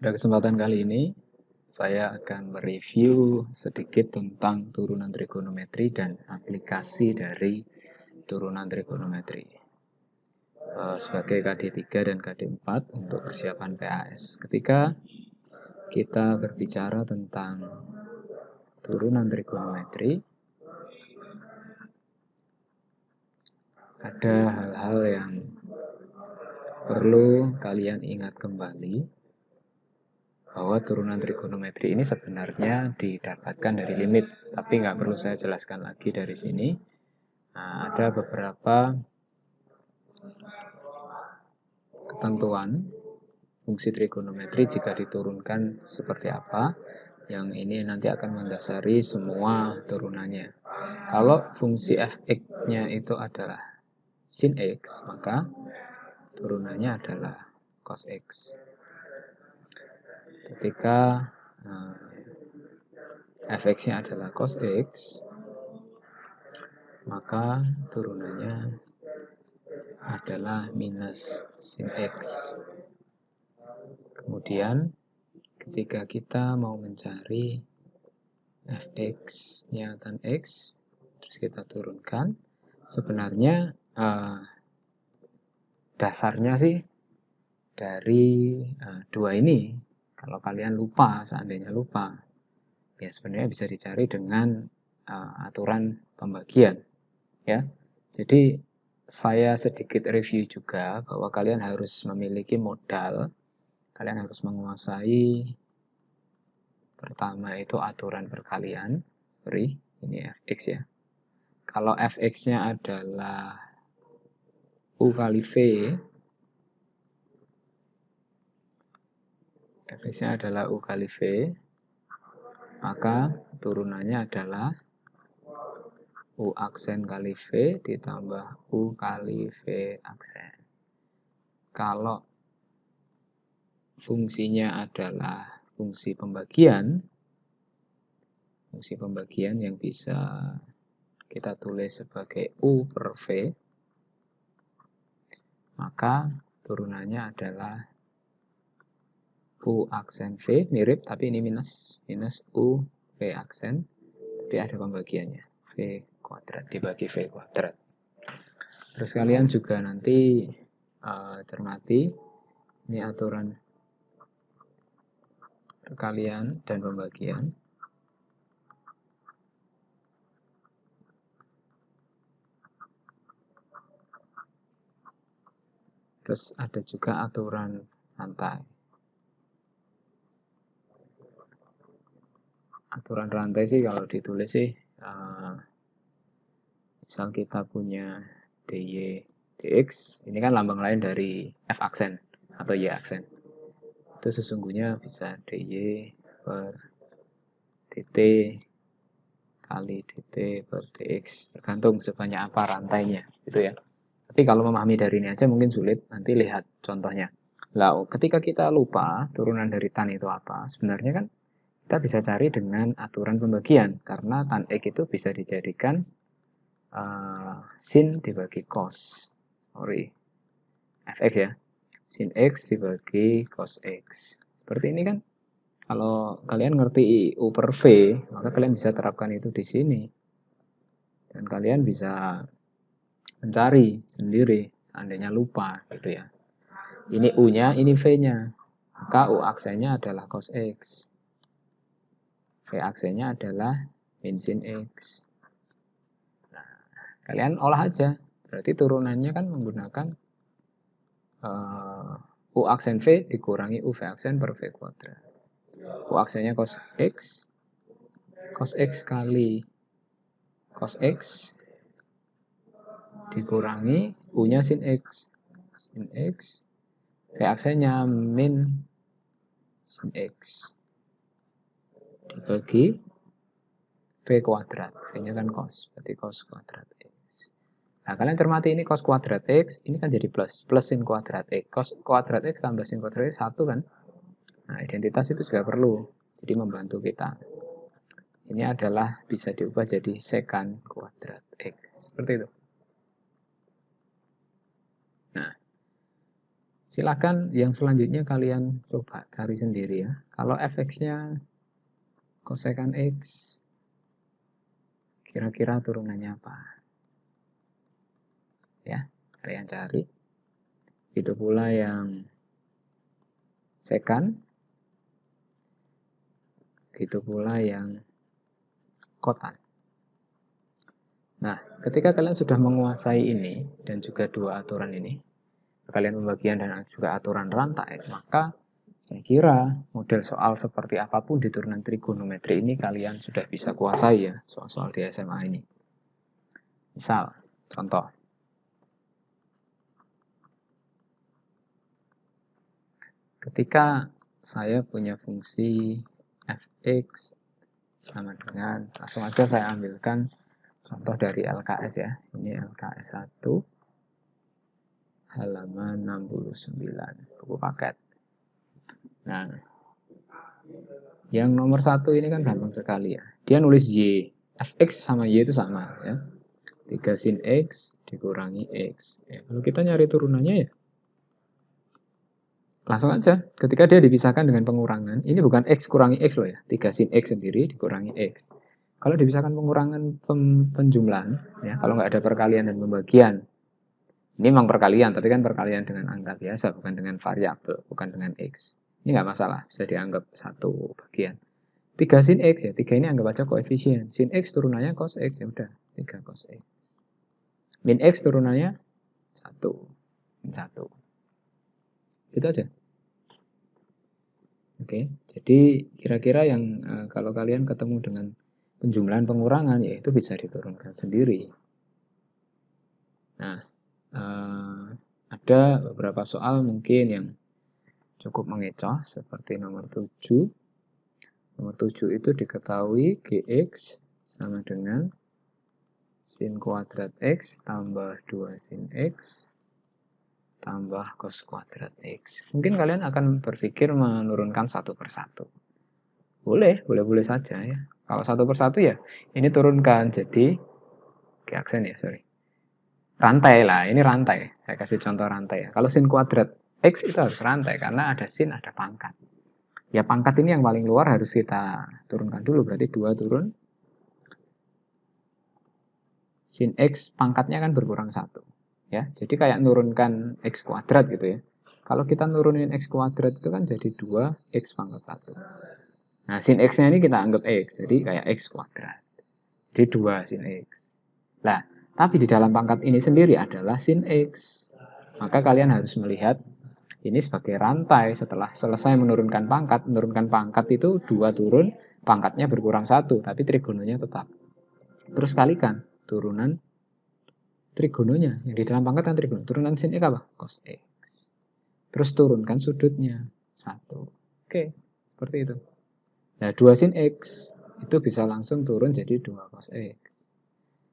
Pada kesempatan kali ini, saya akan mereview sedikit tentang turunan trigonometri dan aplikasi dari turunan trigonometri. Sebagai KD3 dan KD4 untuk persiapan PAS. Ketika kita berbicara tentang turunan trigonometri, ada hal-hal yang perlu kalian ingat kembali, bahwa turunan trigonometri ini sebenarnya didapatkan dari limit, tapi nggak perlu saya jelaskan lagi dari sini. Nah, ada beberapa ketentuan fungsi trigonometri jika diturunkan seperti apa, yang ini nanti akan mendasari semua turunannya. Kalau fungsi fx-nya itu adalah sin x, maka turunannya adalah cos x. Ketika fx-nya adalah cos x, maka turunannya adalah minus sin x. Kemudian ketika kita mau mencari fx-nya tan x, terus kita turunkan, sebenarnya dasarnya sih dari dua ini. Kalau kalian lupa, seandainya lupa, ya sebenarnya bisa dicari dengan aturan pembagian, ya. Jadi saya sedikit review juga bahwa kalian harus memiliki modal, kalian harus menguasai pertama itu aturan perkalian. Ini fx ya. Kalau fx-nya adalah u kali v, fx-nya adalah u kali v, maka turunannya adalah u aksen kali v ditambah u kali v aksen. Kalau fungsinya adalah fungsi pembagian yang bisa kita tulis sebagai u per v, maka turunannya adalah u aksen v, mirip tapi ini minus u v aksen, tapi ada pembagiannya, v kuadrat dibagi v kuadrat. Terus kalian juga nanti cermati ini aturan perkalian dan pembagian. Terus ada juga aturan rantai. Aturan rantai sih kalau ditulis sih, misal kita punya dy dx, ini kan lambang lain dari f aksen atau y aksen. Itu sesungguhnya bisa dy per dt kali dt per dx, tergantung sebanyak apa rantainya, gitu ya. Tapi kalau memahami dari ini aja mungkin sulit, nanti lihat contohnya. Lalu ketika kita lupa turunan dari tan itu apa, sebenarnya kan kita bisa cari dengan aturan pembagian, karena tan x itu bisa dijadikan sin dibagi cos, fx ya, sin x dibagi cos x. Seperti ini kan, kalau kalian ngerti u per v, maka kalian bisa terapkan itu di sini, dan kalian bisa mencari sendiri seandainya lupa, gitu ya. Ini u-nya, ini v-nya, maka u aksennya adalah cos x, v aksennya adalah min sin x. Nah, kalian olah aja, berarti turunannya kan menggunakan u aksen v dikurangi u v aksen per v kuadrat. U aksennya cos x kali cos x dikurangi u-nya sin x, v aksennya min sin x dibagi v kuadrat, v-nya kan cos, berarti cos kuadrat x. Nah, kalian cermati ini cos kuadrat x, ini kan jadi plus sin kuadrat x. Cos kuadrat x tambah sin kuadrat x 1 kan. Nah, identitas itu juga perlu, jadi membantu kita. Ini adalah bisa diubah jadi secant kuadrat x, seperti itu. Nah, Silakan yang selanjutnya kalian coba cari sendiri ya. Kalau fx-nya kosekan x, kira-kira turunannya apa? Ya, kalian cari. Itu pula yang sekan, itu pula yang kotan. Nah, ketika kalian sudah menguasai ini dan juga dua aturan ini, kalian pembagian dan juga aturan rantai, maka saya kira model soal seperti apapun di turunan trigonometri ini kalian sudah bisa kuasai ya, soal-soal di SMA ini. Misal, contoh. Ketika saya punya fungsi fx sama dengan, langsung aja saya ambilkan contoh dari LKS ya. Ini LKS 1 halaman 69 buku paket. Nah, yang nomor 1 ini kan gampang sekali ya. Dia nulis Y. Fx sama Y itu sama ya. 3 sin X dikurangi X. Ya, kalau kita nyari turunannya ya langsung aja. Ketika dia dipisahkan dengan pengurangan, ini bukan X kurangi X loh ya. 3 sin X sendiri dikurangi X. Kalau dipisahkan pengurangan penjumlahan, ya kalau nggak ada perkalian dan pembagian, ini memang perkalian, tapi kan perkalian dengan angka biasa, bukan dengan variabel, bukan dengan X. Ini nggak masalah, bisa dianggap satu bagian. 3 sin X ya, 3 ini anggap aja koefisien. Sin X turunannya cos X, ya udah, 3 cos X. Min X turunannya 1. Min 1. Itu aja. Oke, jadi kira-kira yang kalau kalian ketemu dengan penjumlahan pengurangan, ya itu bisa diturunkan sendiri. Nah, ada beberapa soal mungkin yang cukup mengecoh, seperti nomor 7. Nomor 7 itu diketahui Gx sama dengan sin kuadrat X tambah 2 sin X tambah cos kuadrat X. Mungkin kalian akan berpikir menurunkan satu persatu. Boleh saja ya. Kalau satu persatu ya, ini turunkan jadi aksen ya, sorry. Rantai lah, ini rantai. Saya kasih contoh rantai ya. Kalau sin kuadrat X itu harus rantai, karena ada sin, ada pangkat. Ya pangkat ini yang paling luar harus kita turunkan dulu, berarti 2 turun. Sin X pangkatnya kan berkurang 1. Ya, jadi kayak nurunkan X kuadrat gitu ya. Kalau kita nurunin X kuadrat itu kan jadi 2X pangkat 1. Nah, sin X-nya ini kita anggap X, jadi kayak X kuadrat. Jadi 2 sin X. Nah, tapi di dalam pangkat ini sendiri adalah sin X. Maka kalian harus melihat ini sebagai rantai. Setelah selesai menurunkan pangkat itu 2 turun, pangkatnya berkurang 1, tapi trigononya tetap. Terus kalikan turunan trigononya. Yang di dalam pangkat kan trigono. Turunan sin X apa? Cos X. Terus turunkan sudutnya 1. Oke, seperti itu. Nah, 2 sin X itu bisa langsung turun jadi 2 cos X.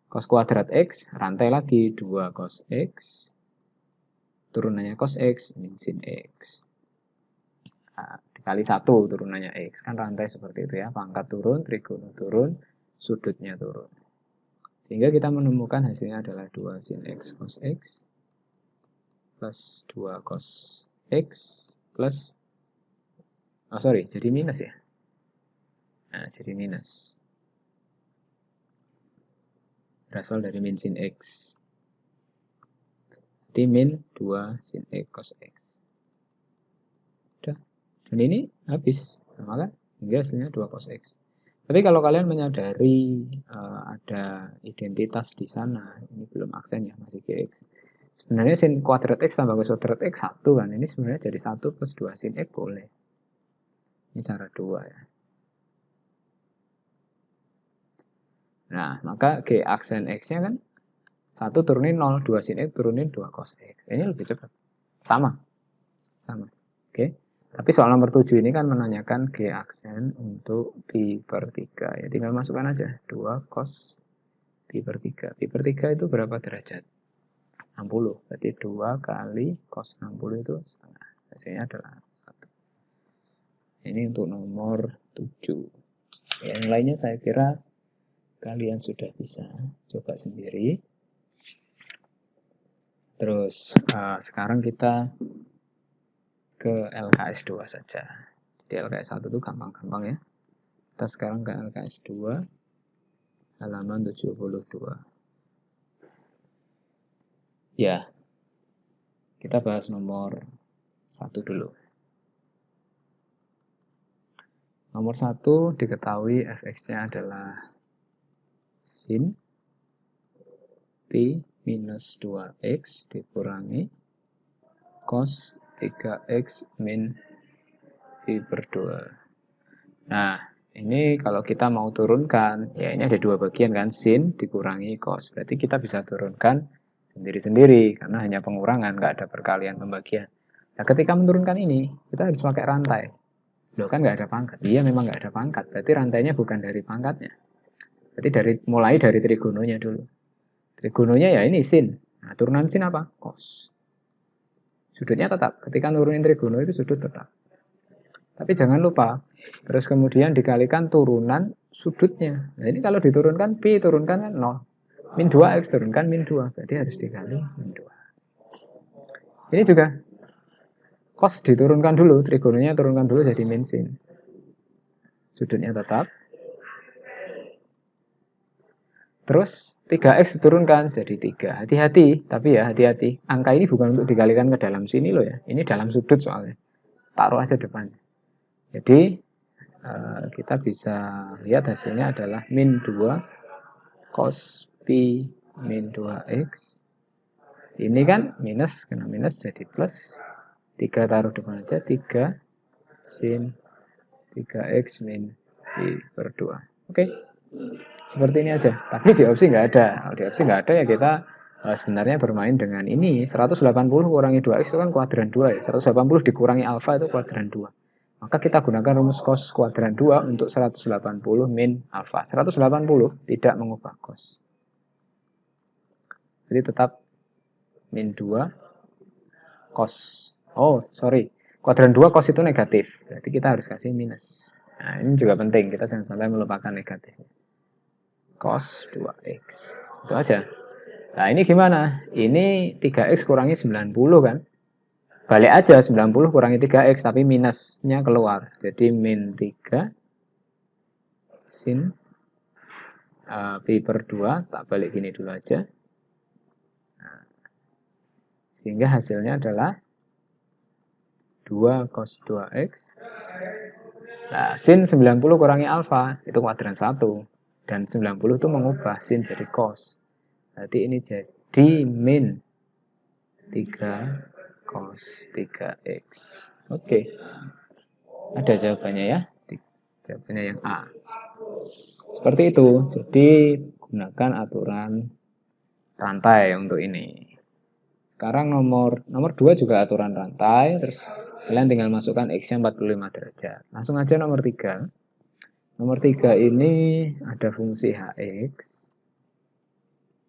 Cos kuadrat X, rantai lagi 2 cos X. Turunannya cos X, min sin X. Nah, dikali 1 turunannya X. Kan rantai seperti itu ya. Pangkat turun, trigono turun, sudutnya turun. Sehingga kita menemukan hasilnya adalah 2 sin X cos X plus 2 cos X plus, jadi minus ya. Nah, jadi minus. Berasal dari min sin X. Jadi min 2 sin X cos X. Udah. Dan ini habis. Sama kan? Sehingga hasilnya 2 cos X. Tapi kalau kalian menyadari ada identitas di sana, ini belum aksen ya, masih Gx. Sebenarnya sin kuadrat X tambah cos kuadrat X 1 kan. Ini sebenarnya jadi 1 plus 2 sin X boleh. Ini cara 2 ya. Nah, maka G aksen X-nya kan 1 turunin 0, 2 sin X turunin 2 cos X. Ini lebih cepat. Sama. Oke. Tapi soal nomor 7 ini kan menanyakan G aksen untuk pi per 3. Ya tinggal masukkan aja. 2 cos pi per 3. Pi per 3 itu berapa derajat? 60. Berarti 2 kali cos 60 itu setengah. Hasilnya adalah 1. Ini untuk nomor 7. Yang lainnya saya kira kalian sudah bisa coba sendiri. Terus sekarang kita ke LKS 2 saja. Jadi LKS 1 itu gampang-gampang ya. Kita sekarang ke LKS 2, halaman 72. Ya, kita bahas nomor 1 dulu. Nomor 1 diketahui fx-nya adalah sin P minus 2x dikurangi cos 3x min P per 2. Nah, ini kalau kita mau turunkan, ya ini ada dua bagian kan, sin dikurangi cos. Berarti kita bisa turunkan sendiri-sendiri, karena hanya pengurangan, nggak ada perkalian pembagian. Nah, ketika menurunkan ini, kita harus pakai rantai. Loh kan nggak ada pangkat. Iya memang nggak ada pangkat, berarti rantainya bukan dari pangkatnya. Berarti mulai dari trigononya dulu. Trigononya ya ini sin. Nah, turunan sin apa? Cos. Sudutnya tetap. Ketika nurunin trigono itu sudut tetap. Tapi jangan lupa, terus kemudian dikalikan turunan sudutnya. Nah, ini kalau diturunkan Pi turunkan kan 0. Min 2X turunkan min 2. Berarti harus dikali min 2. Ini juga cos diturunkan dulu, trigononya turunkan dulu jadi min sin. Sudutnya tetap. Terus 3x diturunkan jadi 3. Hati-hati, tapi ya hati-hati. Angka ini bukan untuk dikalikan ke dalam sini loh ya. Ini dalam sudut soalnya. Taruh aja depannya. Jadi kita bisa lihat hasilnya adalah min 2 cos pi min 2x. Ini kan minus, kena minus jadi plus. 3 taruh depan aja, 3 sin 3x min pi per 2. Oke. Seperti ini aja, tapi di opsi nggak ada. Kalau di opsi nggak ada ya kita sebenarnya bermain dengan ini. 180 kurangi 2x itu kan kuadran 2 ya. 180 dikurangi alfa itu kuadran 2. Maka kita gunakan rumus cos kuadran 2 untuk 180 min alfa. 180 tidak mengubah cos. Jadi tetap min 2 cos. Oh, sorry. Kuadran 2 cos itu negatif. Berarti kita harus kasih minus. Nah, ini juga penting. Kita jangan sampai melupakan negatif. Cos 2x. Itu aja. Nah, ini gimana? Ini 3x kurangi 90 kan? Balik aja 90 kurangi 3x, tapi minusnya keluar. Jadi min 3 sin pi per 2, tak balik gini dulu aja. Nah, sehingga hasilnya adalah 2 cos 2x. Nah, sin 90 kurangi alfa, itu kuadran 1. Dan 90 itu mengubah sin jadi cos. Berarti ini jadi min 3 cos 3x. Oke. Ada jawabannya ya. Jawabannya yang A. Seperti itu. Jadi gunakan aturan rantai untuk ini. Sekarang nomor 2 juga aturan rantai. Terus kalian tinggal masukkan X-nya 45 derajat. Langsung aja nomor 3. Nomor 3 ini ada fungsi Hx.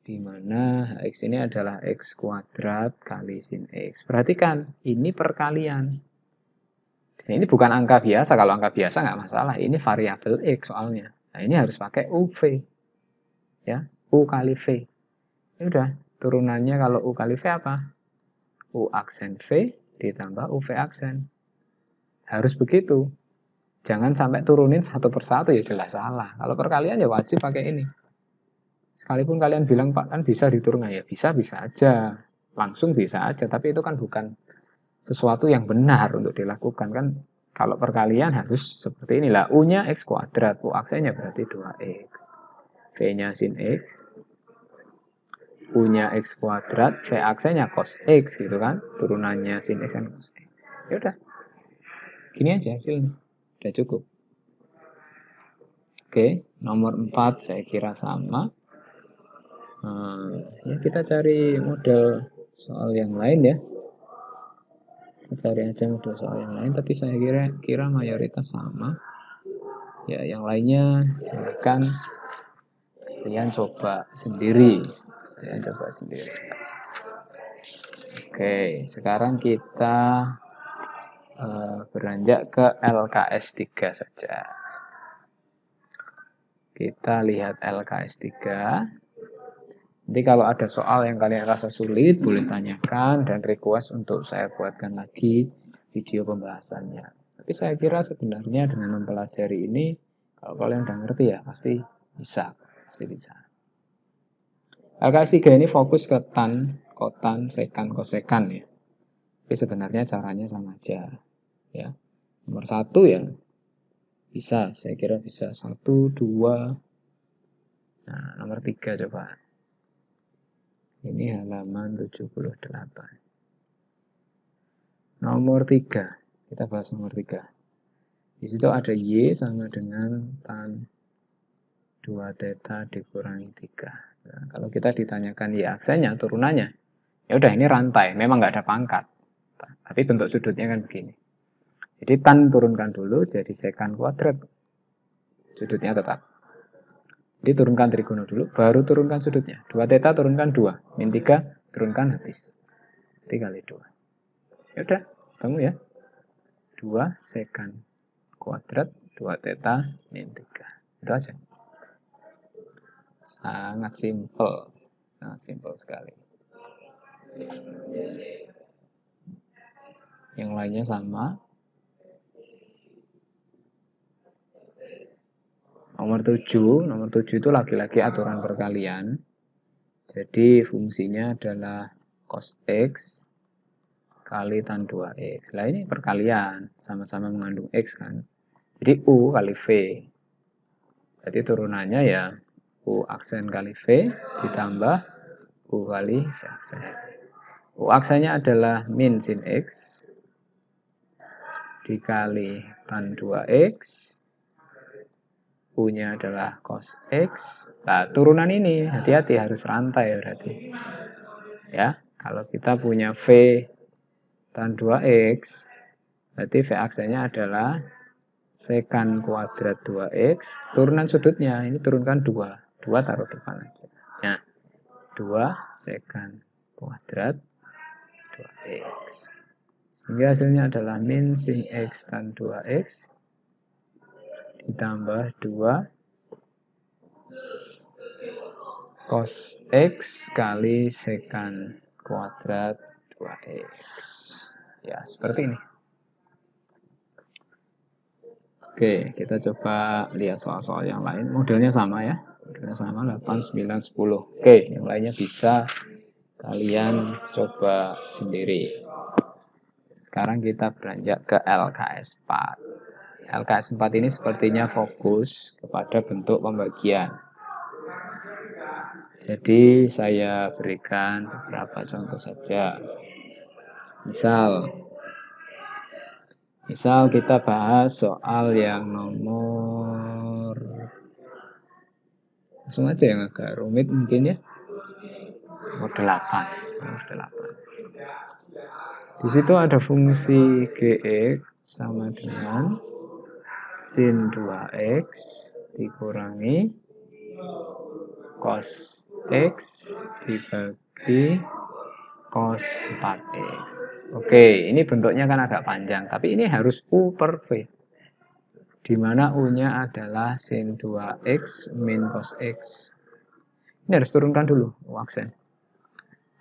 Di mana Hx ini adalah X kuadrat kali sin X. Perhatikan, ini perkalian. Nah, ini bukan angka biasa. Kalau angka biasa nggak masalah. Ini variabel X soalnya. Nah, ini harus pakai UV. Ya, U kali V. Ini udah, turunannya kalau U kali V apa? U aksen V ditambah UV aksen. Harus begitu. Jangan sampai turunin satu persatu, ya jelas salah. Kalau perkalian ya wajib pakai ini. Sekalipun kalian bilang, Pak, kan bisa diturunkan. Ya bisa aja. Langsung bisa aja. Tapi itu kan bukan sesuatu yang benar untuk dilakukan. Kan kalau perkalian harus seperti inilah. U-nya X kuadrat. U aksennya berarti 2X. V-nya sin X. U-nya X kuadrat. V aksennya cos X gitu kan. Turunannya sin X dan cos X. Ya udah. Gini aja hasilnya. Udah cukup. Oke, nomor 4 saya kira sama. Ya kita cari model soal yang lain ya. Kita cari aja model soal yang lain, tapi saya kira mayoritas sama. Ya, yang lainnya silakan kalian coba sendiri. Oke, sekarang kita beranjak ke LKS 3 saja. Kita lihat LKS 3. Nanti kalau ada soal yang kalian rasa sulit, boleh tanyakan dan request untuk saya buatkan lagi video pembahasannya. Tapi saya kira sebenarnya dengan mempelajari ini, kalau kalian udah ngerti ya pasti bisa. Pasti bisa. LKS 3 ini fokus ke tan, kotan, sekan, kosekan ya. Tapi sebenarnya caranya sama aja. Ya. Nomor 1 ya bisa, saya kira bisa. 1, 2. Nah, nomor 3 coba. Ini halaman 78. Nomor 3. Kita bahas nomor 3. Di situ ada Y sama dengan tan 2 theta dikurangi 3. Nah, kalau kita ditanyakan Y aksennya, turunannya, ya udah ini rantai, memang nggak ada pangkat. Tapi bentuk sudutnya kan begini. Jadi tan turunkan dulu jadi sekan kuadrat. Sudutnya tetap. Jadi turunkan trigono dulu, baru turunkan sudutnya. 2 theta turunkan 2, min 3 turunkan habis. 3 kali 2. Ya udah, kamu ya. 2 sekan kuadrat 2 theta min 3. Itu aja. Sangat simpel. Sangat simpel sekali. Yang lainnya sama. Nomor 7 itu lagi-lagi aturan perkalian. Jadi fungsinya adalah cos X kali tan 2X. Nah ini perkalian, sama-sama mengandung X kan. Jadi U kali V. Jadi turunannya ya U aksen kali V ditambah U kali V aksen. U aksennya adalah min sin X dikali tan 2X. U-nya adalah cos X. Nah, turunan ini hati-hati harus rantai berarti. Ya, kalau kita punya V tan 2X, berarti V aksennya adalah sekan kuadrat 2X. Turunan sudutnya, ini turunkan 2. 2 taruh depan aja. Nah, 2 sekan kuadrat 2X. Sehingga hasilnya adalah min sin X tan 2X ditambah 2 cos X kali sekan kuadrat 2X. Ya, seperti ini. Oke, kita coba lihat soal-soal yang lain. Modelnya sama ya. Modelnya sama 8, 9, 10. Oke, yang lainnya bisa kalian coba sendiri. Sekarang kita beranjak ke LKS 4. LKS 4 ini sepertinya fokus kepada bentuk pembagian. Jadi saya berikan beberapa contoh saja. Misal kita bahas soal yang nomor, langsung aja yang agak rumit mungkin ya. Nomor 8. Di situ ada fungsi Gx sama dengan sin 2x dikurangi cos x dibagi cos 4x. Oke, ini bentuknya kan agak panjang, tapi ini harus U per V. Di mana U-nya adalah sin 2x min cos x. Ini harus turunkan dulu U aksen.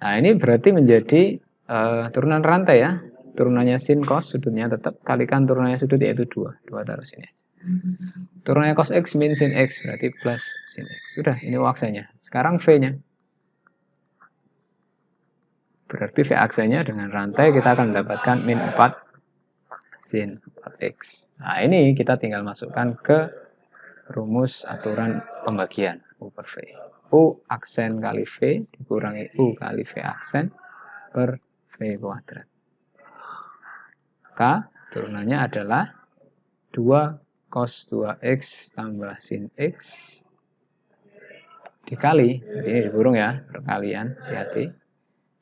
Nah, ini berarti menjadi turunan rantai ya. Turunannya sin cos, sudutnya tetap, kalikan turunannya sudut yaitu 2. 2 taruh sini. Turunannya cos x min sin x, berarti plus sin x. Sudah, ini U aksennya. Sekarang V-nya. Berarti V aksennya dengan rantai kita akan mendapatkan min 4 sin 4x. Nah, ini kita tinggal masukkan ke rumus aturan pembagian U per V. U aksen kali V dikurangi U kali V aksen per V kuadrat. Maka turunannya adalah 2 cos 2x tambah sin x dikali, jadi ini dikurung ya, perkalian, hati-hati.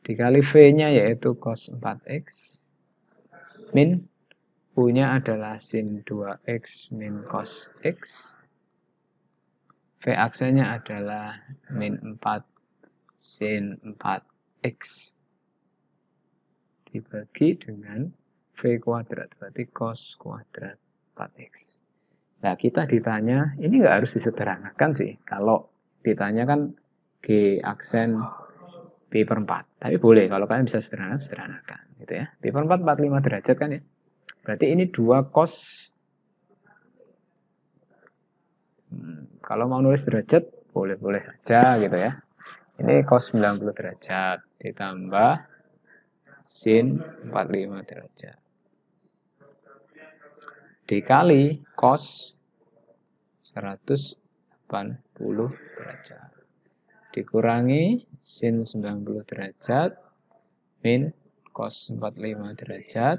Dikali V-nya yaitu cos 4x min U-nya adalah sin 2x min cos x. V aksennya adalah min 4 sin 4x dibagi dengan V kuadrat, berarti cos kuadrat 4x. Nah, kita ditanya, ini nggak harus disederhanakan sih. Kalau ditanya kan G aksen P per 4. Tapi boleh, kalau kalian bisa sederhanakan, gitu ya. P per 4, 45 derajat kan ya. Berarti ini 2 cos. Kalau mau nulis derajat, boleh-boleh saja gitu ya. Ini cos 90 derajat ditambah sin 45 derajat. Dikali cos 180 derajat. Dikurangi sin 90 derajat min cos 45 derajat.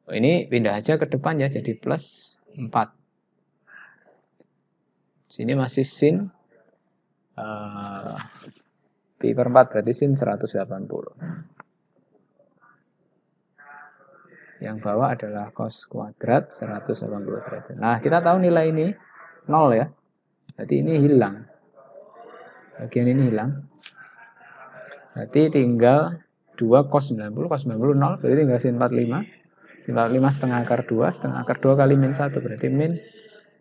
Oh, ini pindah aja ke depan ya, jadi plus 4. Sini masih sin pi per 4, berarti sin 180. Yang bawah adalah cos kuadrat 180 derajat. Nah, kita tahu nilai ini 0 ya. Berarti ini hilang. Bagian ini hilang. Berarti tinggal 2 cos 90, cos 90 0, berarti tinggal sin 45. Sin 45 setengah akar 2, setengah akar 2 kali min 1, berarti min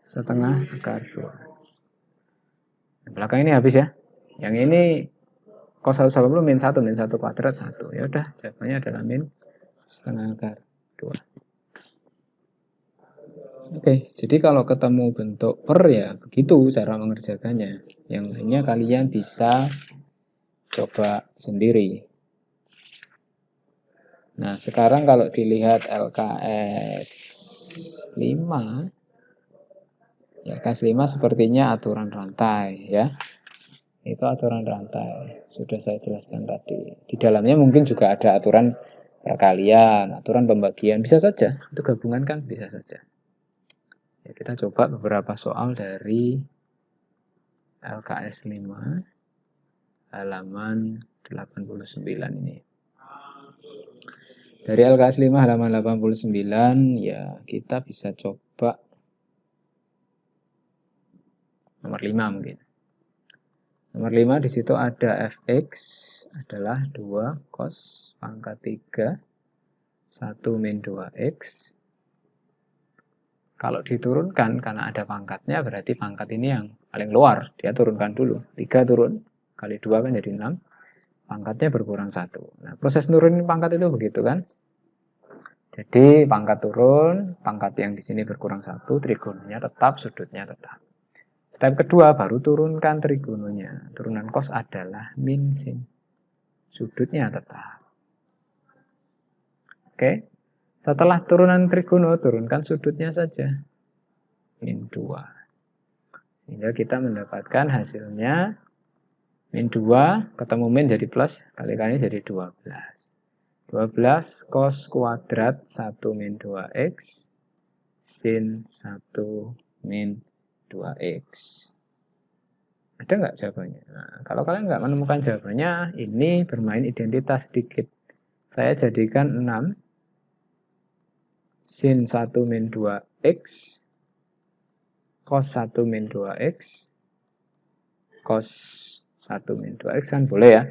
setengah akar 2. Yang belakang ini habis ya. Yang ini cos 180 min 1, min 1 kuadrat 1. Ya udah, jawabannya adalah min setengah akar 2. Oke, jadi kalau ketemu bentuk per ya begitu cara mengerjakannya. Yang lainnya kalian bisa coba sendiri. Nah, sekarang kalau dilihat LKS 5, LKS 5 sepertinya aturan rantai ya. Itu aturan rantai. Sudah saya jelaskan tadi. Di dalamnya mungkin juga ada aturan perkalian, aturan pembagian, bisa saja. Itu gabungan kan bisa saja. Ya, kita coba beberapa soal dari LKS 5 halaman 89 ini. Dari LKS 5 halaman 89 ya kita bisa coba nomor 5 mungkin. Nomor 5 di situ ada fx adalah 2 cos pangkat 3 1 min 2x. Kalau diturunkan karena ada pangkatnya berarti pangkat ini yang paling luar. Dia turunkan dulu. 3 turun kali 2 kan jadi 6. Pangkatnya berkurang 1. Nah, proses nurunin pangkat itu begitu kan. Jadi pangkat turun, pangkat yang di sini berkurang 1, trigononya tetap, sudutnya tetap. Step kedua baru turunkan trigononya. Turunan cos adalah min sin. Sudutnya tetap. Oke. Setelah turunan trigono, turunkan sudutnya saja. Min 2. Sehingga kita mendapatkan hasilnya min 2, ketemu min jadi plus, kali-kali jadi 12. 12 cos kuadrat 1 min 2x sin 1 min 2x. Ada nggak jawabannya? Nah, kalau kalian nggak menemukan jawabannya, ini bermain identitas sedikit. Saya jadikan 6 sin 1 min 2x cos 1 min 2x cos 1 min 2x kan boleh ya.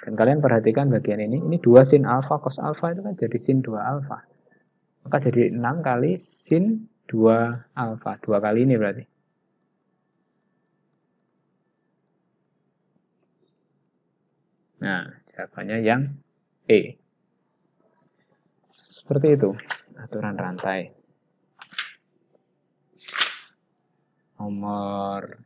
Dan kalian perhatikan bagian ini 2 sin alfa cos alfa itu kan jadi sin 2 alfa. Maka jadi 6 kali sin 2 alfa. 2 kali ini berarti. Nah, jawabannya yang E. Seperti itu aturan rantai. Nomor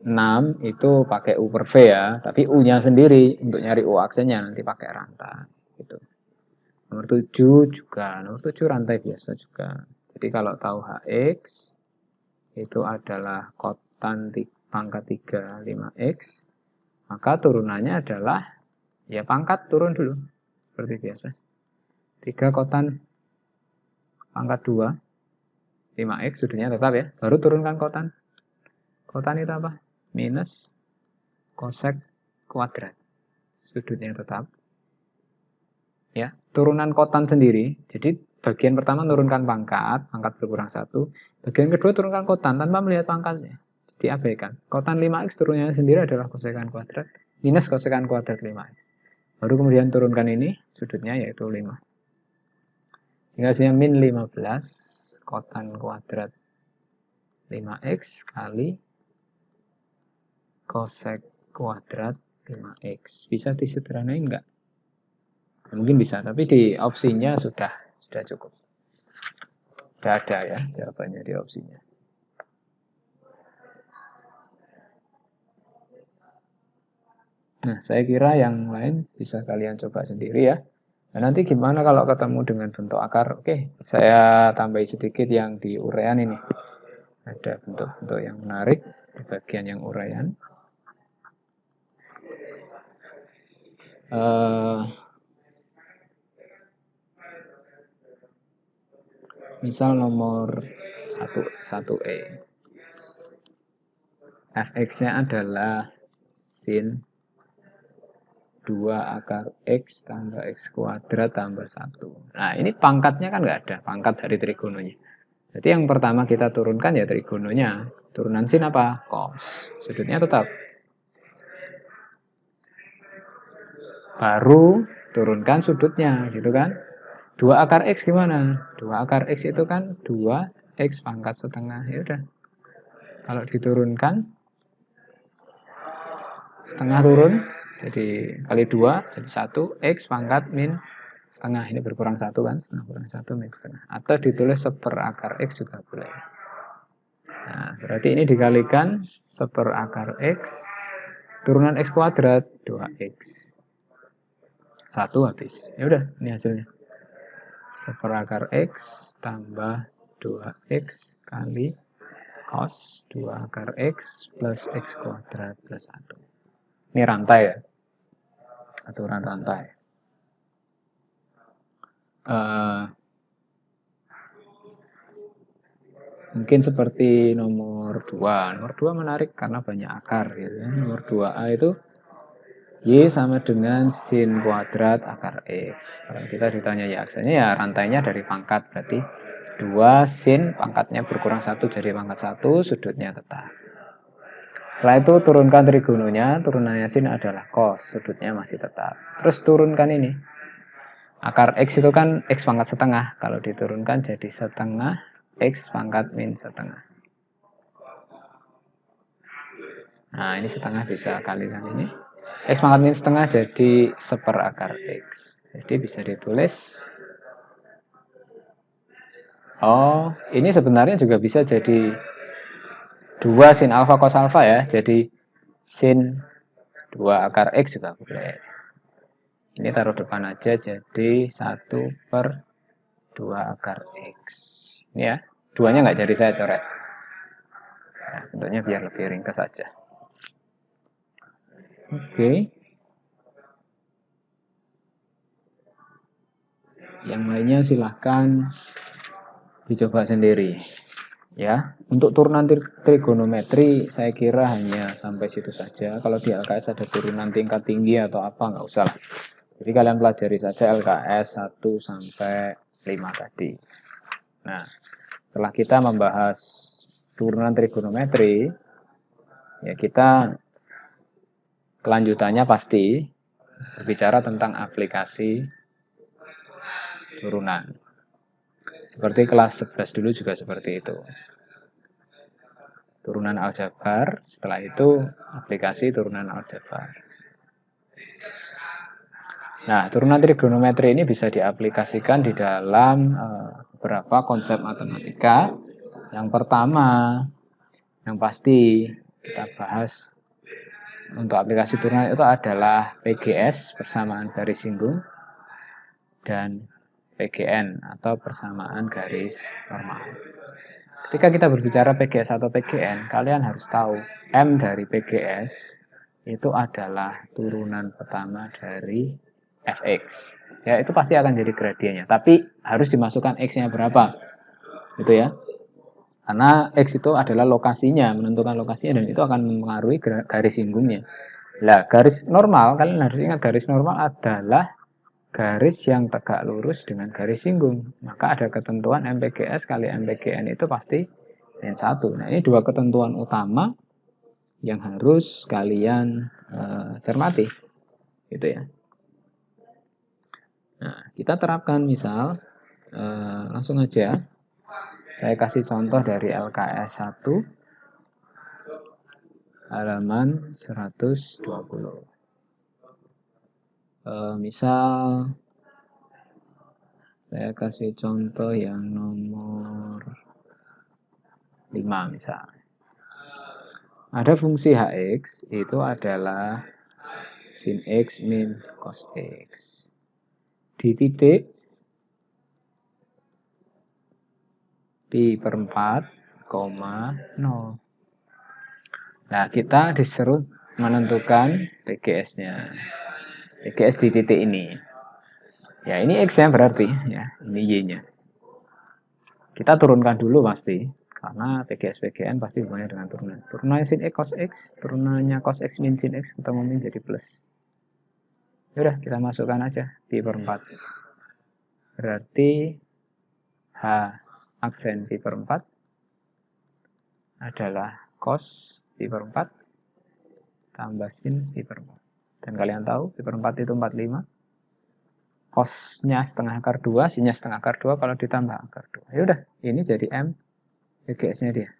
6 itu pakai U per V ya, tapi U-nya sendiri untuk nyari U aksennya nanti pakai rantai gitu. Nomor 7 juga, nomor 7 rantai biasa juga. Jadi kalau tahu Hx itu adalah kotan pangkat 3 5x, maka turunannya adalah ya pangkat turun dulu seperti biasa. 3 kotan pangkat 2 5x sudutnya tetap ya, baru turunkan kotan. Kotan itu apa? Minus kosek kuadrat. Sudutnya tetap. Ya, turunan kotan sendiri. Jadi bagian pertama turunkan pangkat, pangkat berkurang 1. Bagian kedua turunkan kotan tanpa melihat pangkatnya. Jadi abaikan. Kotan 5x turunnya sendiri adalah kosekan kuadrat minus kosekan kuadrat 5x. Baru kemudian turunkan ini, sudutnya yaitu 5. Sehingga hasilnya min 15 kotan kuadrat 5x kali kosek kuadrat 5x. Bisa disederhanain enggak? Mungkin bisa, tapi di opsinya sudah cukup. Sudah ada ya jawabannya di opsinya. Nah, saya kira yang lain bisa kalian coba sendiri ya. Nah, nanti gimana kalau ketemu dengan bentuk akar? Oke, saya tambahi sedikit yang di uraian ini. Ada bentuk-bentuk yang menarik di bagian yang uraian. Misal nomor 1E. Fx-nya adalah sin 2 akar X tambah X kuadrat tambah 1. Nah, ini pangkatnya kan nggak ada, pangkat dari trigononya. Jadi yang pertama kita turunkan ya trigononya. Turunan sin apa? Cos. Sudutnya tetap. Baru turunkan sudutnya, gitu kan. 2 akar X gimana? 2 akar X itu kan 2 X pangkat setengah. Ya udah. Kalau diturunkan, setengah turun, jadi kali 2, jadi 1, X pangkat min setengah. Ini berkurang 1 kan, setengah kurang 1 min setengah. Atau ditulis 1/4 akar X juga boleh. Nah, berarti ini dikalikan 1/4 akar X, turunan X kuadrat, 2X. 1 habis. Ya udah, ini hasilnya. 1/4 akar X tambah 2X kali cos 2 akar X plus X kuadrat plus 1. Ini rantai ya. Aturan rantai. Mungkin seperti nomor 2. Nomor 2 menarik karena banyak akar gitu ya. Nomor 2A itu Y sama dengan sin kuadrat akar X. Kalau kita ditanya ya aksesnya ya rantainya dari pangkat, berarti 2 sin pangkatnya berkurang 1 jadi pangkat 1, sudutnya tetap. Setelah itu turunkan trigononya, turunannya sin adalah cos, sudutnya masih tetap. Terus turunkan ini. Akar X itu kan X pangkat setengah, kalau diturunkan jadi setengah X pangkat min setengah. Nah, ini setengah bisa kalikan ini. X pangkat min setengah jadi 1/4 akar X. Jadi bisa ditulis. Oh, ini sebenarnya juga bisa jadi 2 sin alfa cos alfa ya. Jadi sin 2 akar X juga boleh. Ini taruh depan aja jadi 1/2 akar X. Ini ya, 2-nya nggak jadi saya coret. Nah, bentuknya biar lebih ringkas saja. Oke. Yang lainnya silahkan dicoba sendiri. Ya, untuk turunan trigonometri saya kira hanya sampai situ saja. Kalau di LKS ada turunan tingkat tinggi atau apa nggak usah. Jadi kalian pelajari saja LKS 1 sampai 5 tadi. Nah, setelah kita membahas turunan trigonometri, ya kita kelanjutannya pasti berbicara tentang aplikasi turunan. Seperti kelas 11 dulu juga seperti itu. Turunan aljabar, setelah itu aplikasi turunan aljabar. Nah, turunan trigonometri ini bisa diaplikasikan di dalam beberapa konsep matematika. Yang pertama, yang pasti kita bahas untuk aplikasi turunan itu adalah PGS, persamaan garis singgung, dan PGN atau persamaan garis normal. Ketika kita berbicara PGS atau PGN, kalian harus tahu M dari PGS itu adalah turunan pertama dari Fx. Ya, itu pasti akan jadi gradiennya. Tapi harus dimasukkan X-nya berapa. Gitu ya. Karena X itu adalah lokasinya, menentukan lokasinya, dan itu akan mempengaruhi garis singgungnya. Nah, garis normal, kalian harus ingat garis normal adalah garis yang tegak lurus dengan garis singgung. Maka ada ketentuan MPGS kali MPGN itu pasti N1. Nah, ini dua ketentuan utama yang harus kalian cermati. Gitu ya. Nah, kita terapkan misal langsung aja. Saya kasih contoh dari LKS 1 halaman 120. Misal Saya kasih contoh yang nomor 5 misal. Ada fungsi hx itu adalah sin x min cos x. Di titik pi per 4, 0. Nah, kita disuruh menentukan PGS-nya. PGS di titik ini. Ya, ini X-nya berarti. Ya, ini Y-nya. Kita turunkan dulu pasti. Karena PGS PGN pasti hubungannya dengan turunan. Turunannya sin X cos X. Turunannya cos X min sin X. Ketemu min jadi plus. Yaudah, kita masukkan aja. Pi per 4. Berarti H aksen pi per 4 adalah cos pi per 4 tambah sin pi per 4. Dan kalian tahu pi per 4 itu 45. Cosnya setengah akar 2, sinnya setengah akar 2 kalau ditambah akar 2. Yaudah, ini jadi M PGS-nya dia.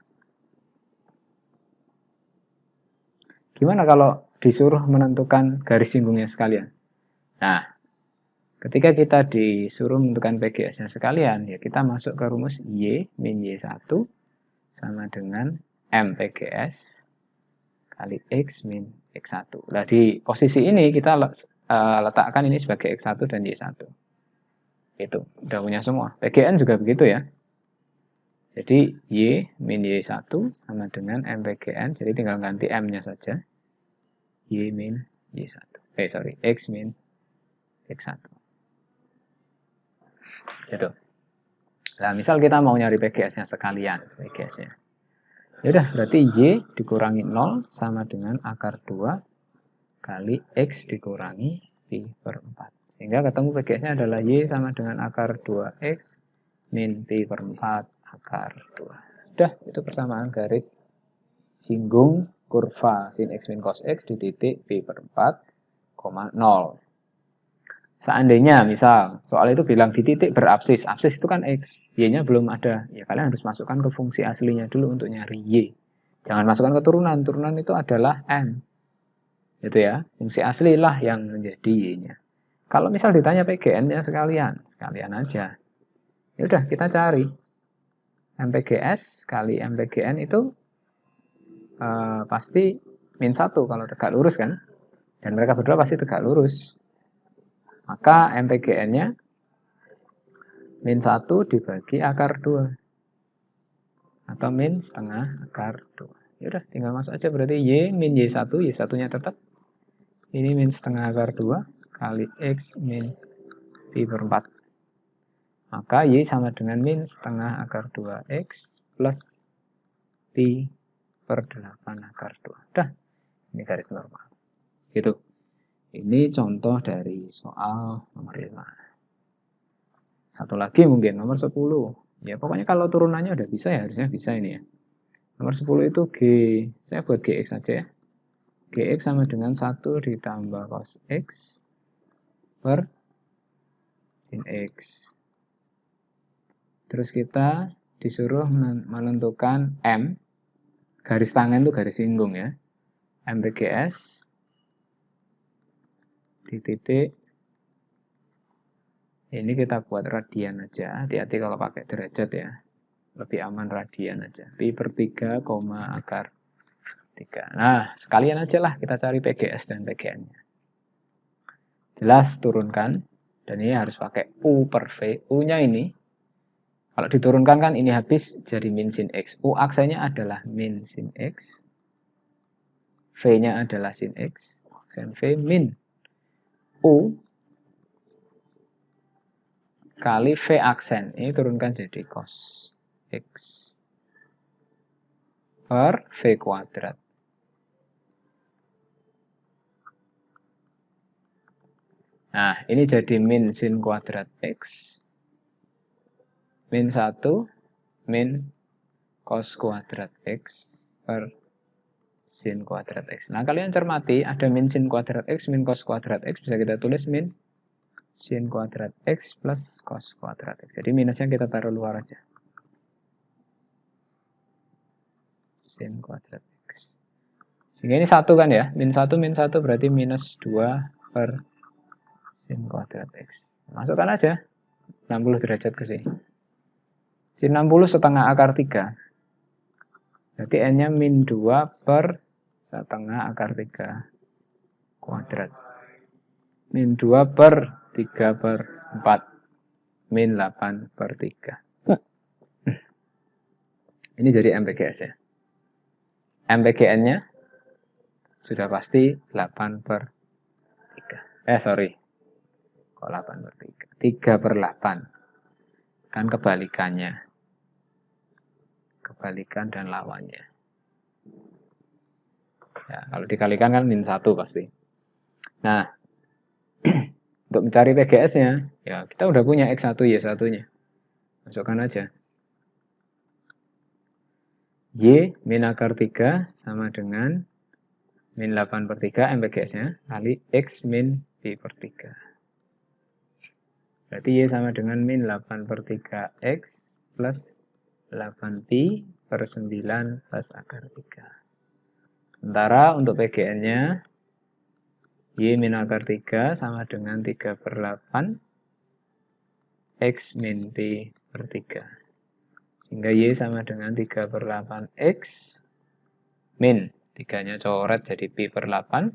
Gimana kalau disuruh menentukan garis singgungnya sekalian? Nah, ketika kita disuruh menentukan PGS-nya sekalian, ya kita masuk ke rumus Y min Y1 sama dengan M PGS kali X min X1. Nah, di posisi ini kita letakkan ini sebagai X1 dan Y1. Itu, udah punya semua. PGN juga begitu ya. Jadi Y min Y1 sama dengan MPGN. Jadi tinggal ganti M-nya saja. Y min Y1. X min X1. Gitu. Nah, misal kita mau nyari PGS-nya sekalian. PGS-nya. Yaudah, berarti Y dikurangi 0 sama dengan akar 2 kali X dikurangi pi per 4. Sehingga ketemu PGS-nya adalah Y sama dengan akar 2X min pi per 4 akar 2. Udah, itu persamaan garis singgung kurva sin X min cos X di titik pi per 4, 0. Seandainya, misal, soal itu bilang di titik berabsis. Absis itu kan X, Y-nya belum ada. Ya, kalian harus masukkan ke fungsi aslinya dulu untuk nyari Y. Jangan masukkan ke turunan. Turunan itu adalah M. Itu ya, fungsi asli lah yang menjadi Y-nya. Kalau misal ditanya PGN-nya sekalian aja. Ya udah, kita cari. MPGS kali MPGN itu pasti min 1 kalau tegak lurus kan. Dan mereka berdua pasti tegak lurus. Maka MPGN-nya min 1 dibagi akar 2. Atau min setengah akar 2. Yaudah, tinggal masuk aja. Berarti Y min Y1. Y1-nya tetap. Ini min setengah akar 2 kali X min pi per 4. Maka Y sama dengan min setengah akar 2X plus pi per 8 akar 2. Udah, ini garis normal. Gitu. Ini contoh dari soal nomor 5. Satu lagi mungkin, nomor 10. Ya, pokoknya kalau turunannya udah bisa ya, harusnya bisa ini ya. Nomor 10 itu G. Saya buat GX saja ya. GX sama dengan 1 ditambah cos X per sin X. Terus kita disuruh menentukan M. Garis tangan itu garis singgung ya. MPGS di titik ini kita buat radian aja. Hati-hati kalau pakai derajat ya. Lebih aman radian aja. Pi per 3, akar 3. Nah, sekalian aja lah kita cari PGS dan PGN-nya. Jelas turunkan. Dan ini harus pakai U per V. U-nya ini, kalau diturunkan kan ini habis jadi min sin X. U aksennya adalah min sin X. V-nya adalah sin X. Aksen V min U kali V aksen. Ini turunkan jadi cos X per V kuadrat. Nah, ini jadi min sin kuadrat X. Min 1 min cos kuadrat X per sin kuadrat X. Nah, kalian cermati, ada min sin kuadrat X, min cos kuadrat X. Bisa kita tulis min sin kuadrat X plus cos kuadrat X. Jadi minusnya kita taruh luar aja. Sin kuadrat X. Sehingga ini 1 kan ya. Min 1 berarti minus 2 per sin kuadrat X. Masukkan aja. 60 derajat ke sini. Sin 60 setengah akar 3. Berarti N-nya min 2 per setengah akar 3 kuadrat. Min 2 per 3 per 4. Min 8 per 3. Ini jadi MPGS ya. MPGN-nya sudah pasti 8 per 3. Sorry. Kok 8 per 3? 3 per 8. Kan kebalikannya. Kebalikan dan lawannya. Ya, kalau dikalikan kan min 1 pasti. Nah, untuk mencari PGS-nya, ya kita udah punya X1, Y1-nya. Masukkan aja. Y min akar 3 sama dengan min 8 per 3 MPGS-nya kali X min Pi per 3. Berarti Y sama dengan min 8 per 3X plus 8Pi per 9 plus akar 3. Sementara untuk PGN-nya Y min akar 3 sama dengan 3 per 8 X min Pi per 3. Sehingga Y sama dengan 3 per 8X min 3-nya coret jadi Pi per 8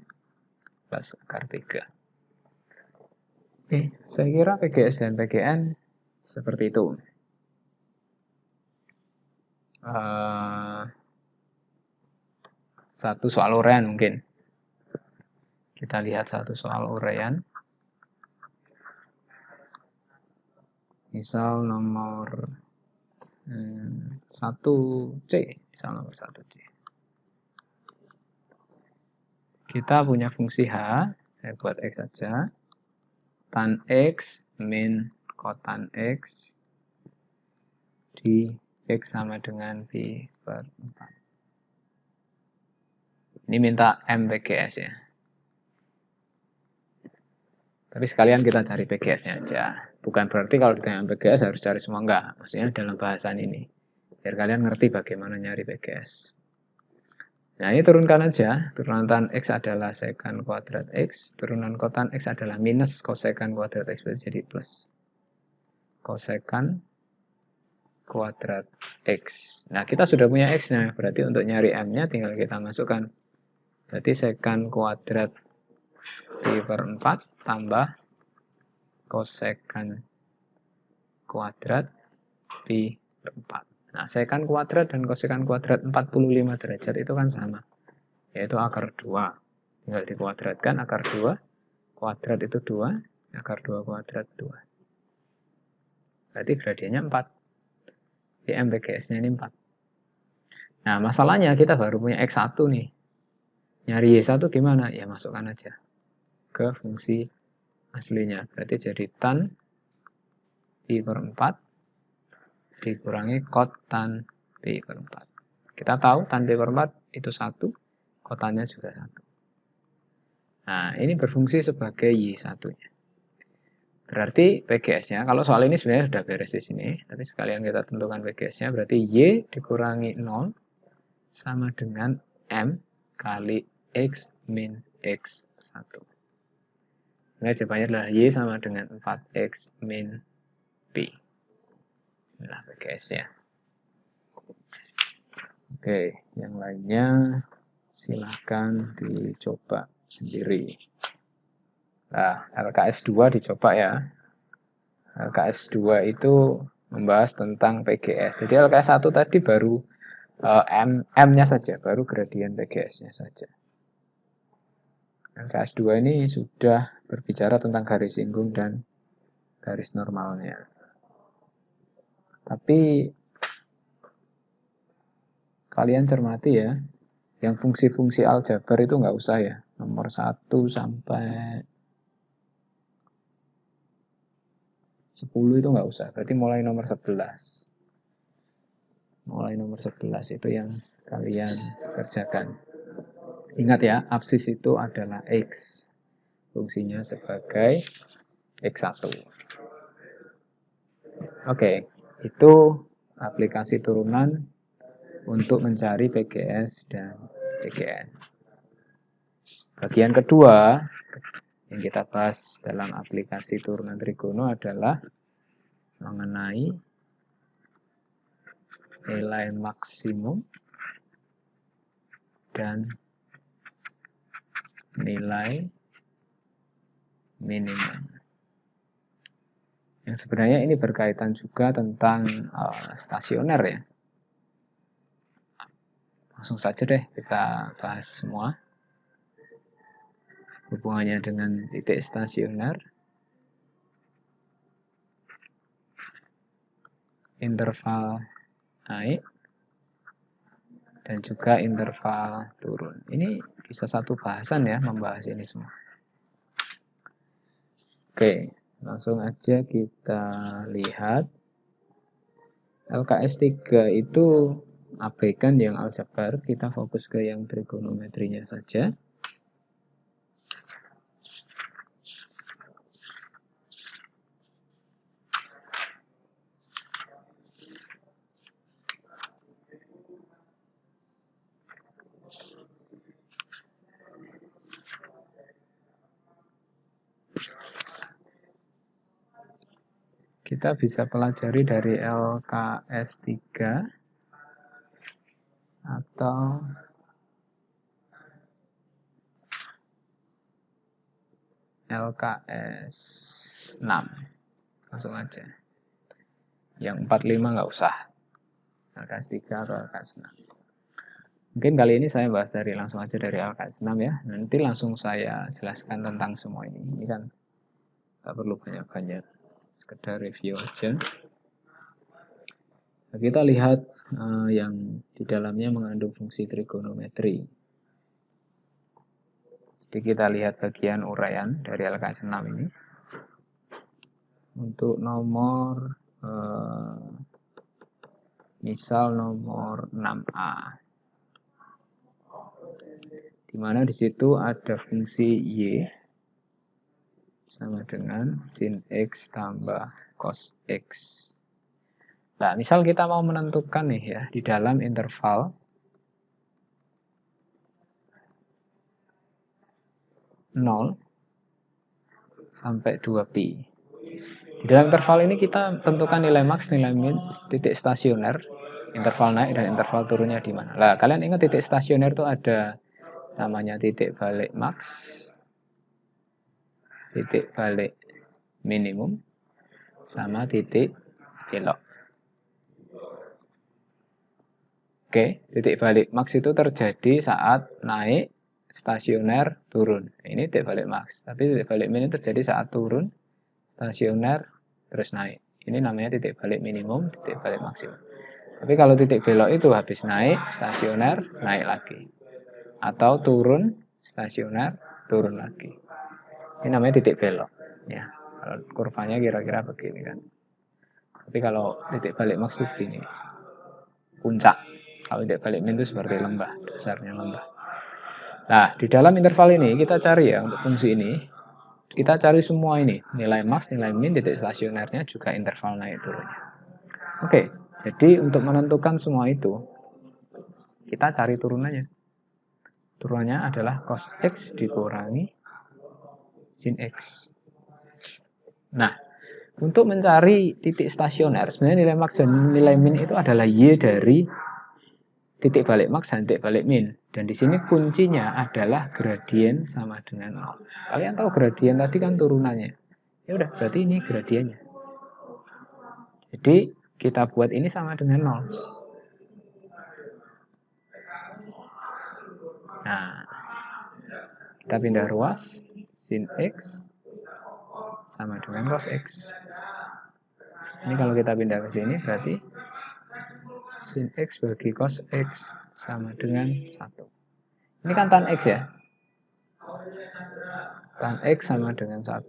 plus akar 3. Oke, saya kira PGS dan PGN seperti itu. Satu soal uraian mungkin. Kita lihat satu soal uraian. Misal nomor 1C. Misal nomor 1C. Kita punya fungsi H. Saya buat X saja. Tan X min kotan X di X sama dengan Pi per 4. Ini minta MPGS ya. Tapi sekalian kita cari PGS-nya aja. Bukan berarti kalau ditanya PGS harus cari semua, enggak. Maksudnya dalam bahasan ini. Biar kalian ngerti bagaimana nyari PGS. Nah ini turunkan aja. Turunan tan X adalah sekan kuadrat X. Turunan kotan X adalah minus kosekan kuadrat X. Jadi plus. Kosekan kuadrat X. Nah kita sudah punya X-nya. Berarti untuk nyari M-nya tinggal kita masukkan. Berarti sekan kuadrat Pi per 4 tambah kosekan kuadrat Pi per 4. Nah, sekan kuadrat dan kosekan kuadrat 45 derajat itu kan sama. Yaitu akar 2. Tinggal dikuadratkan akar 2. Kuadrat itu 2. Akar 2 kuadrat 2. Berarti gradiennya 4. Jadi MPGS-nya ini 4. Nah, masalahnya kita baru punya X1 nih. Nyari Y1 gimana? Ya masukkan aja ke fungsi aslinya. Berarti jadi tan Pi per 4 dikurangi kot tan Pi per 4. Kita tahu tan Pi per 4 itu 1, kotannya juga 1. Nah, ini berfungsi sebagai Y1-nya. Berarti PGS-nya, kalau soal ini sebenarnya sudah beres di sini, tapi sekalian kita tentukan PGS-nya, berarti Y dikurangi 0 sama dengan M kali X min X1. Nah, jawabannya adalah Y sama dengan 4X min Pi. Nah, PGS-nya. Oke, yang lainnya silahkan dicoba sendiri. Nah, LKS 2 dicoba ya. LKS 2 itu membahas tentang PGS. Jadi LKS 1 tadi baru M-nya saja, baru gradien PGS-nya saja. LKS 2 ini sudah berbicara tentang garis singgung dan garis normalnya. Tapi kalian cermati ya, yang fungsi-fungsi aljabar itu nggak usah ya. Nomor 1 sampai 10 itu nggak usah. Berarti mulai nomor 11. Mulai nomor 11 itu yang kalian kerjakan. Ingat ya, absis itu adalah X. Fungsinya sebagai X1. Oke, itu aplikasi turunan untuk mencari PGS dan PGN. Bagian kedua yang kita bahas dalam aplikasi turunan trigono adalah mengenai nilai maksimum dan nilai minimum. Yang sebenarnya ini berkaitan juga tentang stasioner ya. Langsung saja deh kita bahas semua. Hubungannya dengan titik stasioner, interval naik, dan juga interval turun. Ini bisa satu bahasan ya, membahas ini semua. Oke, langsung aja kita lihat. LKS 3 itu abaikan yang aljabar, kita fokus ke yang trigonometrinya saja. Kita bisa pelajari dari LKS 3 atau LKS 6. Langsung aja. Yang 45 nggak usah. LKS 3 atau LKS 6. Mungkin kali ini saya bahas langsung aja dari LKS 6 ya. Nanti langsung saya jelaskan tentang semua ini. Ini kan nggak perlu banyak-banyak. Sekedar review aja. Nah, kita lihat yang di dalamnya mengandung fungsi trigonometri. Jadi kita lihat bagian uraian dari LKS 6 ini. Untuk nomor misal nomor 6A. Di mana di situ ada fungsi Y sama dengan sin X tambah cos X. Nah, misal kita mau menentukan nih ya, di dalam interval 0 sampai 2pi. Di dalam interval ini kita tentukan nilai max, nilai min, titik stasioner, interval naik dan interval turunnya di mana. Nah, kalian ingat titik stasioner itu ada namanya titik balik max, titik balik minimum, sama titik belok. Oke, titik balik max itu terjadi saat naik, stasioner, turun. Ini titik balik max. Tapi titik balik min terjadi saat turun, stasioner, terus naik. Ini namanya titik balik minimum, titik balik maksimum. Tapi kalau titik belok itu habis naik, stasioner, naik lagi. Atau turun, stasioner, turun lagi. Ini namanya titik belok. Ya, kalau kurvanya kira-kira begini kan. Tapi kalau titik balik max itu begini. Puncak. Kalau titik balik min itu seperti lembah, dasarnya lembah. Nah, di dalam interval ini kita cari ya untuk fungsi ini. Kita cari semua ini, nilai max, nilai min, titik stasionernya, juga interval naik turunnya. Oke, jadi untuk menentukan semua itu, kita cari turunannya. Turunannya adalah cos X dikurangi sin X. Nah, untuk mencari titik stasioner, sebenarnya nilai max dan nilai min itu adalah Y dari titik balik max dan titik balik min. Dan di sini kuncinya adalah gradien sama dengan 0. Kalian tahu gradien tadi kan turunannya. Ya udah, berarti ini gradiennya. Jadi kita buat ini sama dengan 0. Nah, kita pindah ruas, sin X sama dengan cos X. Ini kalau kita pindah ke sini berarti sin X bagi cos X sama dengan 1. Ini kan tan X ya. Tan X sama dengan 1.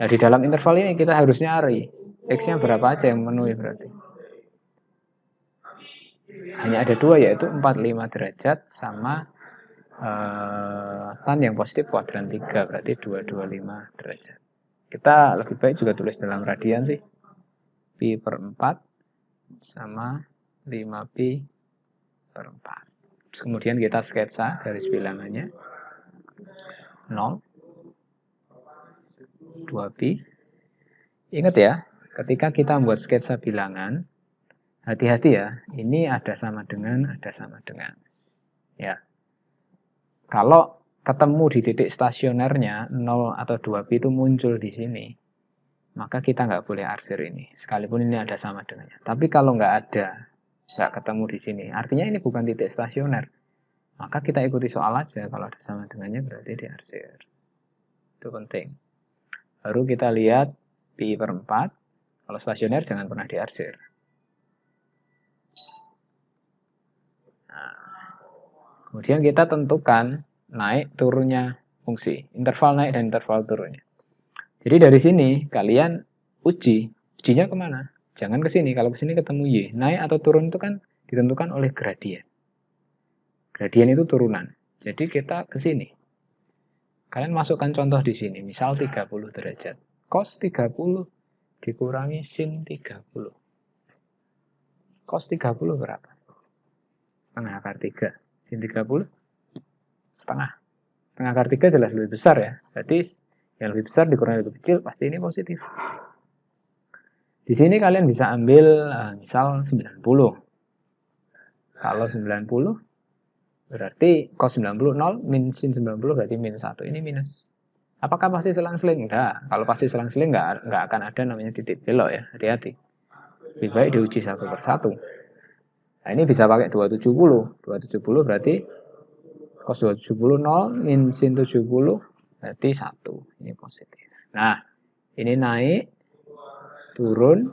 Nah, di dalam interval ini kita harus nyari X-nya berapa aja yang memenuhi berarti. Hanya ada 2, yaitu 45 derajat sama tan yang positif kuadran 3, berarti 225 derajat. Kita lebih baik juga tulis dalam radian sih. Pi per 4 sama 5pi per 4. Terus kemudian kita sketsa garis bilangannya. 0, 2pi. Ingat ya, ketika kita membuat sketsa bilangan, hati-hati ya, ini ada sama dengan, ada sama dengan. Ya. Kalau ketemu di titik stasionernya 0 atau 2pi itu muncul di sini, maka kita nggak boleh arsir ini, sekalipun ini ada sama dengannya. Tapi kalau nggak ada, nggak ketemu di sini, artinya ini bukan titik stasioner. Maka kita ikuti soal aja, kalau ada sama dengannya berarti diarsir. Itu penting. Baru kita lihat pi per 4, kalau stasioner jangan pernah diarsir. Nah, kemudian kita tentukan naik turunnya fungsi, interval naik dan interval turunnya. Jadi dari sini kalian ujinya kemana? Jangan ke sini, kalau ke sini ketemu y. Naik atau turun itu kan ditentukan oleh gradien. Gradien itu turunan. Jadi kita ke sini. Kalian masukkan contoh di sini, misal 30 derajat. Cos 30 dikurangi sin 30. Cos 30 berapa? Setengah akar 3. Sin 30? Setengah. Setengah akar 3 jelas lebih besar ya. Berarti yang lebih besar dikurangi lebih kecil, pasti ini positif. Di sini kalian bisa ambil misal 90. Kalau 90 berarti cos 90 0, min sin 90 berarti min 1. Ini minus. Apakah pasti selang-seling? Enggak. Kalau pasti selang-seling enggak akan ada namanya titik belok ya. Hati-hati. Lebih baik diuji satu per satu. Nah ini bisa pakai 270. 270 berarti cos 270 0, min sin 70 berarti 1. Ini positif. Nah ini naik, turun,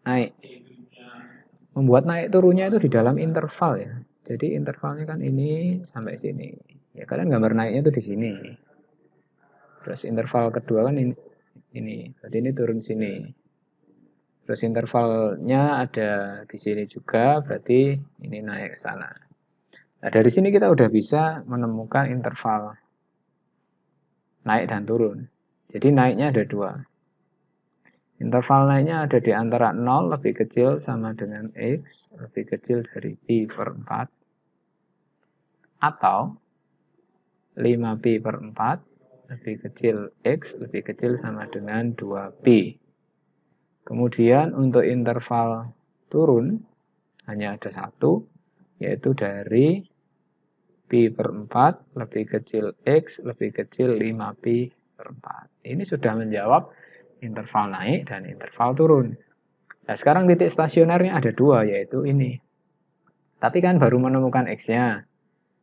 naik. Membuat naik turunnya itu di dalam interval ya. Jadi intervalnya kan ini sampai sini. Ya kalian gambar naiknya itu di sini. Terus interval kedua kan ini. Berarti ini turun sini. Terus intervalnya ada di sini juga. Berarti ini naik ke sana. Nah dari sini kita udah bisa menemukan interval naik dan turun. Jadi naiknya ada dua. Interval naiknya ada di antara 0 lebih kecil sama dengan X lebih kecil dari pi per 4 atau 5pi per 4 lebih kecil X lebih kecil sama dengan 2pi. Kemudian untuk interval turun hanya ada satu, yaitu dari pi per 4 lebih kecil X lebih kecil 5pi per 4. Ini sudah menjawab interval naik dan interval turun. Nah sekarang titik stasionernya ada dua, yaitu ini. Tapi kan baru menemukan X-nya.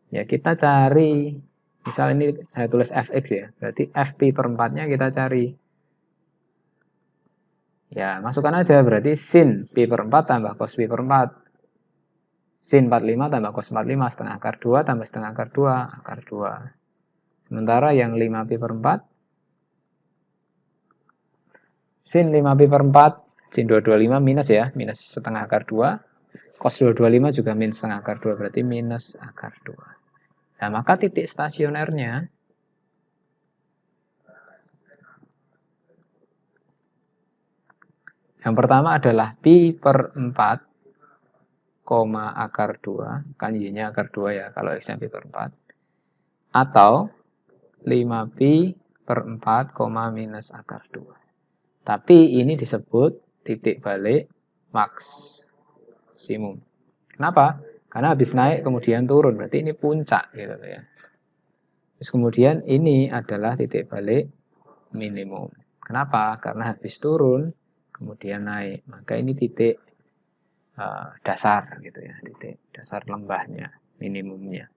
Ya kita cari, misal ini saya tulis Fx ya, berarti Fp per 4-nya kita cari. Ya masukkan aja, berarti sin pi per 4 tambah cos pi per 4. Sin 45 tambah cos 45, setengah akar 2 tambah setengah akar 2, akar 2. Sementara yang 5pi per 4, sin 5pi per 4, sin 225 minus ya, minus setengah akar 2. Cos 225 juga min setengah akar 2, berarti minus akar 2. Nah, maka titik stasionernya yang pertama adalah pi per 4, akar 2, kan y-nya akar 2 ya, kalau x-nya pi per 4. Atau 5pi per 4, minus akar 2. Tapi ini disebut titik balik maksimum. Kenapa? Karena habis naik kemudian turun, berarti ini puncak gitu ya. Terus kemudian ini adalah titik balik minimum. Kenapa? Karena habis turun kemudian naik, maka ini titik dasar gitu ya, titik dasar lembahnya, minimumnya.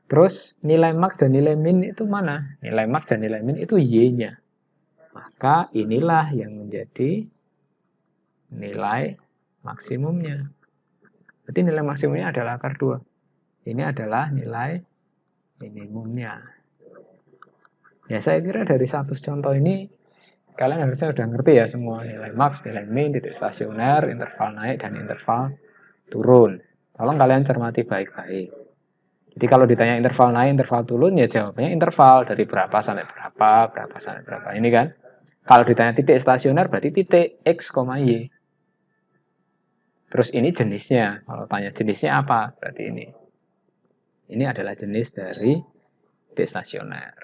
Terus nilai max dan nilai min itu mana? Nilai max dan nilai min itu y-nya. Maka inilah yang menjadi nilai maksimumnya. Berarti nilai maksimumnya adalah akar 2. Ini adalah nilai minimumnya. Ya saya kira dari satu contoh ini kalian harusnya udah ngerti ya semua nilai max, nilai min, titik stasioner, interval naik dan interval turun. Tolong kalian cermati baik-baik. Jadi kalau ditanya interval naik, interval turun ya jawabnya interval dari berapa sampai berapa, berapa sampai berapa. Ini kan. Kalau ditanya titik stasioner berarti titik x, y. Terus ini jenisnya. Kalau tanya jenisnya apa? Berarti ini. Ini adalah jenis dari titik stasioner.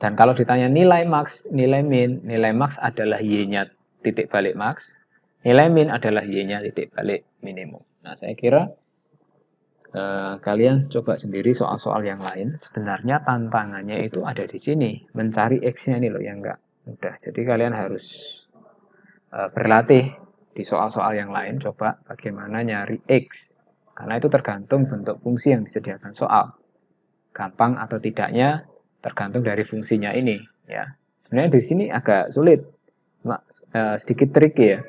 Dan kalau ditanya nilai max, nilai min, nilai max adalah y-nya titik balik max, nilai min adalah y-nya titik balik minimum. Nah, saya kira kalian coba sendiri soal-soal yang lain. Sebenarnya tantangannya itu ada di sini, mencari x-nya ini loh yang enggak mudah. Jadi kalian harus berlatih di soal-soal yang lain, coba bagaimana nyari x. Karena itu tergantung bentuk fungsi yang disediakan soal. Gampang atau tidaknya tergantung dari fungsinya ini, ya. Sebenarnya di sini agak sulit, sedikit tricky ya.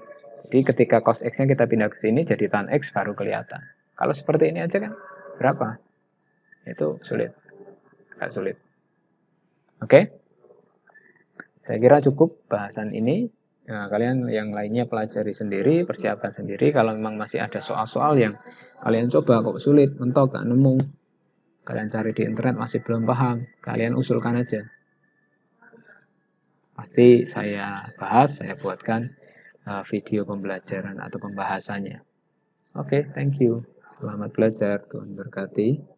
Jadi ketika cos x-nya kita pindah ke sini jadi tan x baru kelihatan. Kalau seperti ini aja kan berapa? Itu sulit, agak sulit. Oke, saya kira cukup bahasan ini. Nah, kalian yang lainnya pelajari sendiri, persiapkan sendiri. Kalau memang masih ada soal-soal yang kalian coba kok sulit, mentok, gak nemu, kalian cari di internet masih belum paham, kalian usulkan aja. Pasti saya bahas, saya buatkan video pembelajaran atau pembahasannya. Oke, thank you. Selamat belajar, Tuhan berkati.